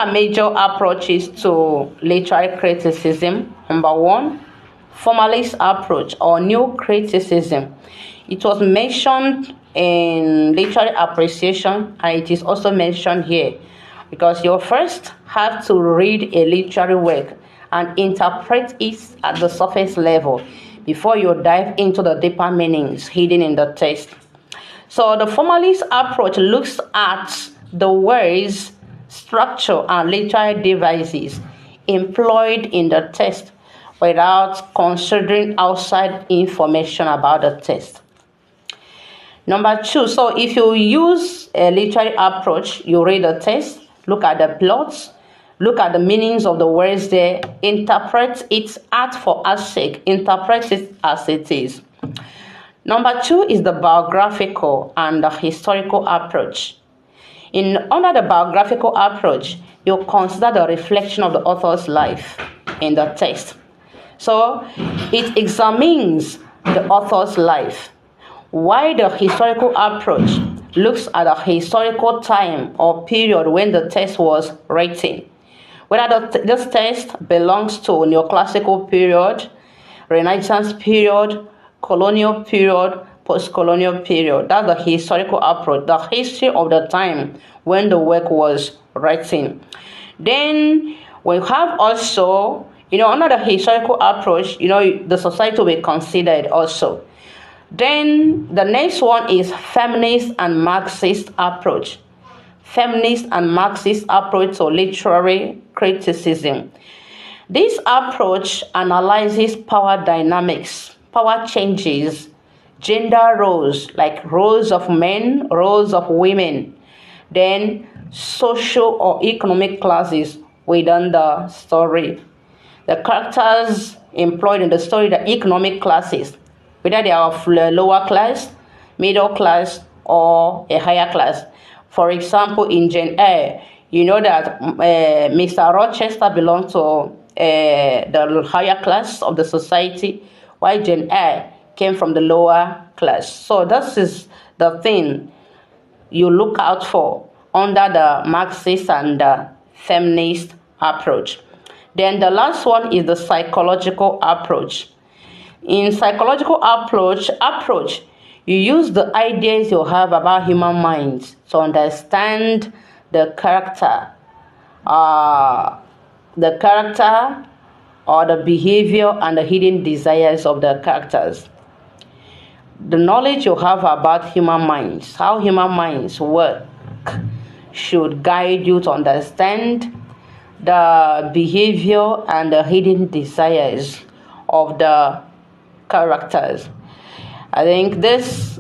Major approaches to literary criticism. Number one, formalist approach or new criticism. It was mentioned in literary appreciation and it is also mentioned here because you first have to read a literary work and interpret it at the surface level before you dive into the deeper meanings hidden in the text. So the formalist approach looks at the words, structure, and literary devices employed in the text without considering outside information about the text. Number two, so if you use a literary approach, you read the text, look at the plots, look at the meanings of the words there, interpret it art for art's sake, interpret it as it is. Number two is the biographical and the historical approach. Under the biographical approach, you consider the reflection of the author's life in the text. So it examines the author's life. While the historical approach looks at a historical time or period when the text was written, whether this text belongs to neoclassical period, Renaissance period, colonial period, post-colonial period. That's the historical approach, the history of the time when the work was written. Then we have also, under the historical approach, the society will be considered also. Then the next one is feminist and Marxist approach. Feminist and Marxist approach to literary criticism. This approach analyzes power dynamics, power changes, gender roles, like roles of men, roles of women, then social or economic classes within the story. The characters employed in the story, the economic classes, whether they are of lower class, middle class, or a higher class. For example, in Jane Eyre, you know that Mr. Rochester belongs to the higher class of the society, while Jane Eyre came from the lower class. So this is the thing you look out for under the Marxist and the feminist approach. Then the last one is the psychological approach. In psychological approach, you use the ideas you have about human minds to understand the character or the behavior and the hidden desires of the characters. The knowledge you have about human minds, how human minds work, should guide you to understand the behavior and the hidden desires of the characters. I think this